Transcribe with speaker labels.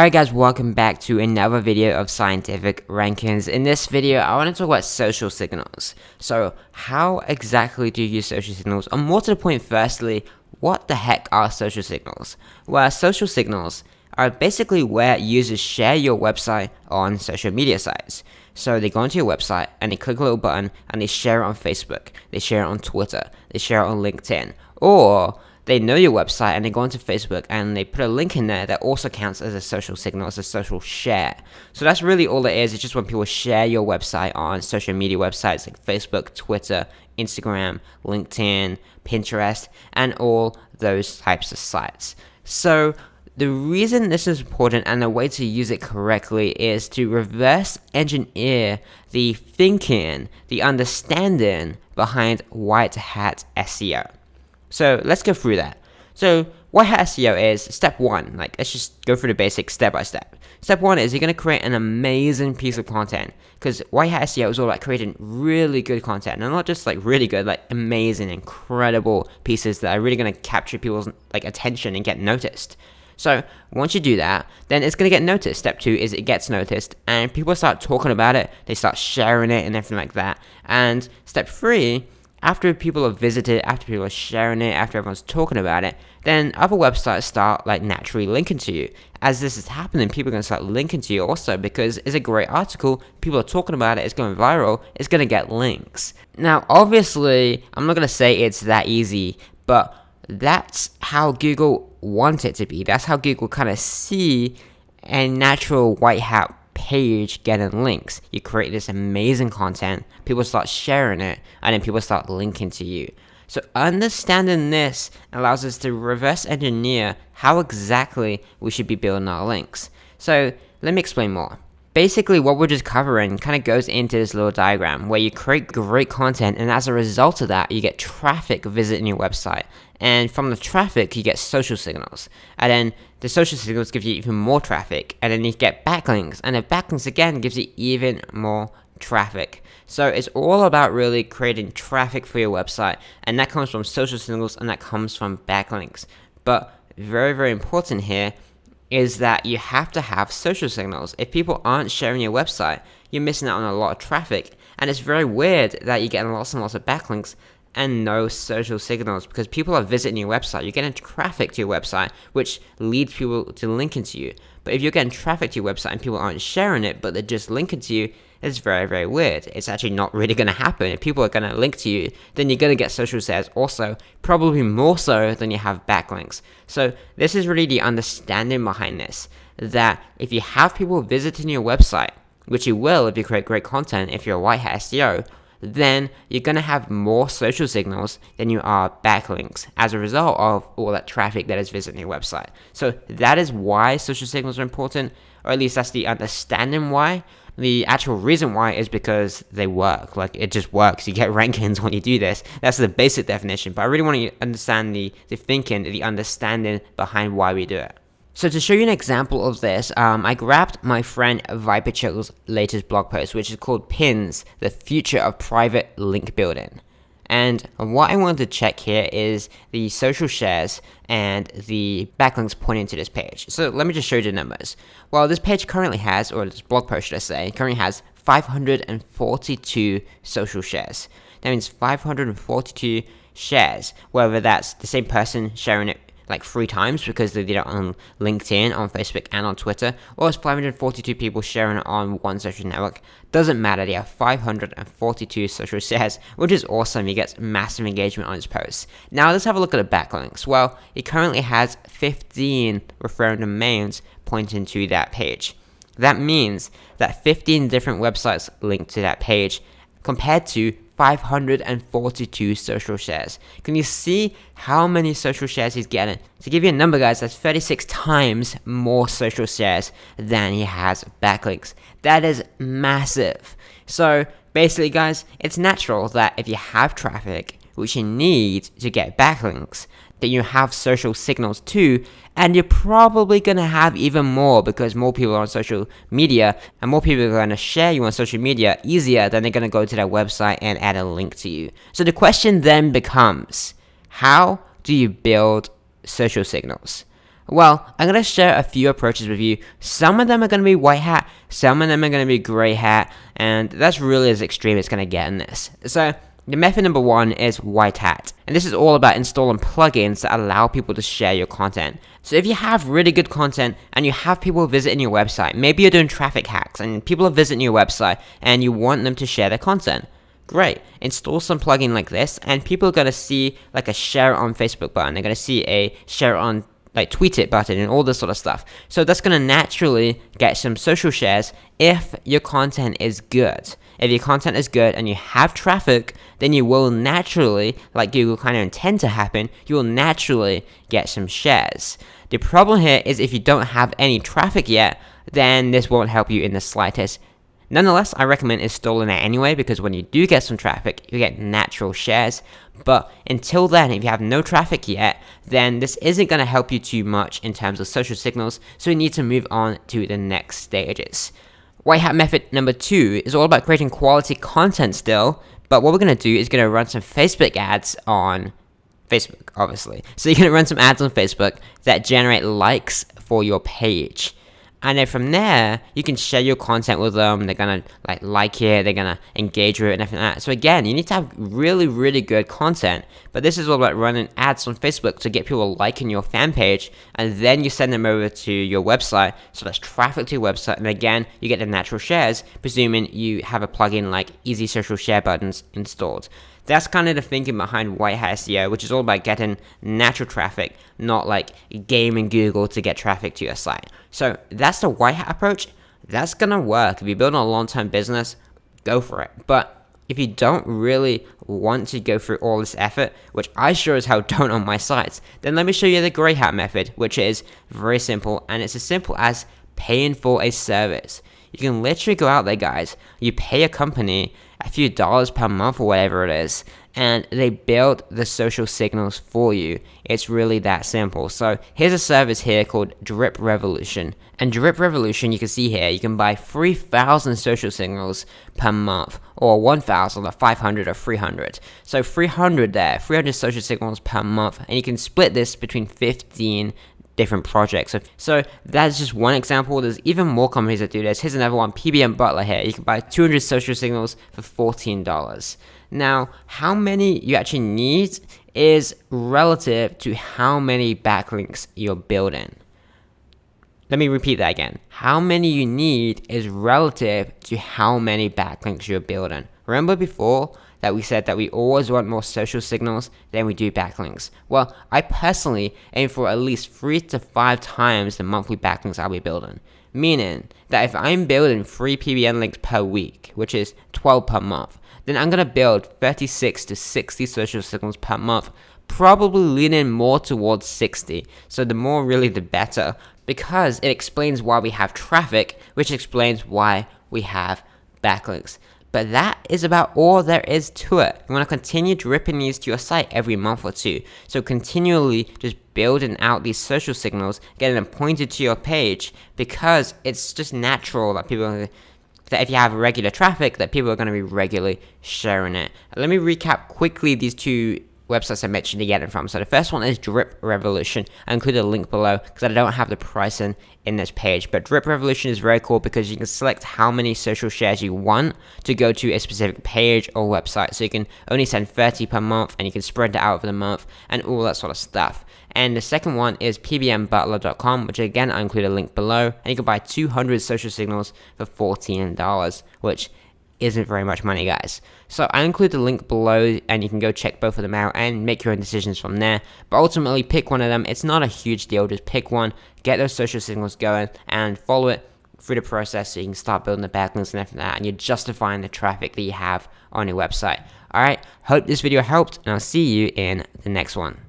Speaker 1: Alright guys, welcome back to another video of Scientific Rankings. In this video, I want to talk about social signals. So, how exactly do you use social signals? And more to the point, firstly, what the heck are social signals? Well, social signals are basically where users share your website on social media sites. So they go onto your website and they click a little button and they share it on Facebook, they share it on Twitter, they share it on LinkedIn, or they know your website and they go onto Facebook and they put a link in there that also counts as a social signal, as a social share. So that's really all it is. It's just when people share your website on social media websites like Facebook, Twitter, Instagram, LinkedIn, Pinterest, and all those types of sites. So the reason this is important and the way to use it correctly is to reverse engineer the thinking, the understanding behind white hat SEO. So let's go through that. So white hat SEO is step one. Let's just go through the basics step by step. Step one is you're going to create an amazing piece of content, because white hat SEO is all about creating really good content, and not just really good, amazing, incredible pieces that are really going to capture people's attention and get noticed. So once you do that, then it's going to get noticed. Step two is it gets noticed and people start talking about it, they start sharing it and everything like that. And step three, after people have visited, after people are sharing it, after everyone's talking about it, then other websites start naturally linking to you. As this is happening, people are going to start linking to you also, because it's a great article, people are talking about it, it's going viral, it's going to get links. Now obviously, I'm not going to say it's that easy, but that's how Google want it to be. That's how Google kind of see a natural white hat page getting links. You create this amazing content, people start sharing it, and then people start linking to you. So understanding this allows us to reverse engineer how exactly we should be building our links. So let me explain more. Basically, what we're just covering kind of goes into this little diagram where you create great content, and as a result of that, you get traffic visiting your website. And from the traffic, you get social signals. And then the social signals give you even more traffic. And then you get backlinks. And the backlinks, again, gives you even more traffic. So it's all about really creating traffic for your website. And that comes from social signals, and that comes from backlinks. But very, very important here is that you have to have social signals. If people aren't sharing your website, you're missing out on a lot of traffic. And it's very weird that you're getting lots and lots of backlinks and no social signals, because people are visiting your website, you're getting traffic to your website, which leads people to linking to you. But if you're getting traffic to your website and people aren't sharing it, but they're just linking to you, it's very, very weird. It's actually not really going to happen. If people are going to link to you, then you're going to get social shares also, probably more so than you have backlinks. So this is really the understanding behind this, that if you have people visiting your website, which you will if you create great content, if you're a white hat SEO, then you're going to have more social signals than you are backlinks as a result of all that traffic that is visiting your website. So that is why social signals are important, or at least that's the understanding why. The actual reason why is because they work. It just works. You get rankings when you do this. That's the basic definition. But I really want you to understand the thinking, the understanding behind why we do it. So to show you an example of this, I grabbed my friend Viperchill's latest blog post, which is called Pins, the Future of Private Link Building. And what I wanted to check here is the social shares and the backlinks pointing to this page. So let me just show you the numbers. Well, this page currently has, or this blog post should I say, currently has 542 social shares. That means 542 shares, whether that's the same person sharing it 3 times because they did it on LinkedIn, on Facebook, and on Twitter, or it's 542 people sharing it on one social network. Doesn't matter, they have 542 social shares, which is awesome. He gets massive engagement on his posts. Now let's have a look at the backlinks. Well, he currently has 15 referring domains pointing to that page. That means that 15 different websites link to that page compared to 542 social shares. Can you see how many social shares he's getting? To give you a number, guys, that's 36 times more social shares than he has backlinks. That is massive. So basically, guys, it's natural that if you have traffic, which you need to get backlinks, that you have social signals too, and you're probably going to have even more because more people are on social media, and more people are going to share you on social media easier than they're going to go to their website and add a link to you. So the question then becomes, how do you build social signals? Well, I'm going to share a few approaches with you. Some of them are going to be white hat, some of them are going to be gray hat, and that's really as extreme as it's going to get in this. So, the method number one is white hat, and this is all about installing plugins that allow people to share your content. So if you have really good content and you have people visiting your website, maybe you're doing traffic hacks and people are visiting your website and you want them to share their content. Great, install some plugin like this and people are going to see like a share on Facebook button, they're going to see a share on like tweet it button and all this sort of stuff. So that's going to naturally get some social shares if your content is good. If your content is good and you have traffic, then you will naturally, like Google kind of intend to happen, you will naturally get some shares. The problem here is if you don't have any traffic yet, then this won't help you in the slightest. Nonetheless, I recommend installing it anyway because when you do get some traffic, you get natural shares. But until then, if you have no traffic yet, then this isn't going to help you too much in terms of social signals, so you need to move on to the next stages. White hat method number 2 is all about creating quality content still, but what we're going to do is going to run some Facebook ads on Facebook, obviously. So you're going to run some ads on Facebook that generate likes for your page. And then from there, you can share your content with them. They're gonna like it, they're gonna engage with it and everything like that. So again, you need to have really, really good content. But this is all about running ads on Facebook to get people liking your fan page, and then you send them over to your website. So that's traffic to your website, and again, you get the natural shares, presuming you have a plugin like Easy Social Share Buttons installed. That's kind of the thinking behind white hat SEO, which is all about getting natural traffic, not like gaming Google to get traffic to your site. So that's the white hat approach. That's gonna work. If you're building a long-term business, go for it. But if you don't really want to go through all this effort, which I sure as hell don't on my sites, then let me show you the gray hat method, which is very simple, and it's as simple as paying for a service. You can literally go out there, guys. You pay a company a few dollars per month or whatever it is, and they build the social signals for you. It's really that simple. So here's a service here called Drip Revolution. And Drip Revolution, you can see here, you can buy 3,000 social signals per month, or 1,000 or 500 or 300. So 300 there, 300 social signals per month, and you can split this between 15 different projects. So that's just one example. There's even more companies that do this. Here's another one, PBM Butler here. You can buy 200 social signals for $14. Now, how many you actually need is relative to how many backlinks you're building. Let me repeat that again. How many you need is relative to how many backlinks you're building. Remember before that we said that we always want more social signals than we do backlinks? Well, I personally aim for at least 3 to 5 times the monthly backlinks I'll be building. Meaning that if I'm building 3 PBN links per week, which is 12 per month, then I'm going to build 36 to 60 social signals per month, probably leaning more towards 60. So the more really the better, because it explains why we have traffic, which explains why we have backlinks. But that is about all there is to it. You want to continue dripping these to your site every month or two. So continually just building out these social signals, getting them pointed to your page, because it's just natural that that if you have regular traffic, that people are going to be regularly sharing it. Let me recap quickly these two websites I mentioned to get it from. So the first one is Drip Revolution. I included a link below because I don't have the pricing in this page. But Drip Revolution is very cool because you can select how many social shares you want to go to a specific page or website. So you can only send 30 per month and you can spread that out over the month and all that sort of stuff. And the second one is pbmbutler.com, which again I include a link below. And you can buy 200 social signals for $14, which isn't very much money, guys. So I include the link below and you can go check both of them out and make your own decisions from there. But ultimately pick one of them. It's not a huge deal. Just pick one, get those social signals going and follow it through the process so you can start building the backlinks and everything like that, and you're justifying the traffic that you have on your website. Alright, hope this video helped and I'll see you in the next one.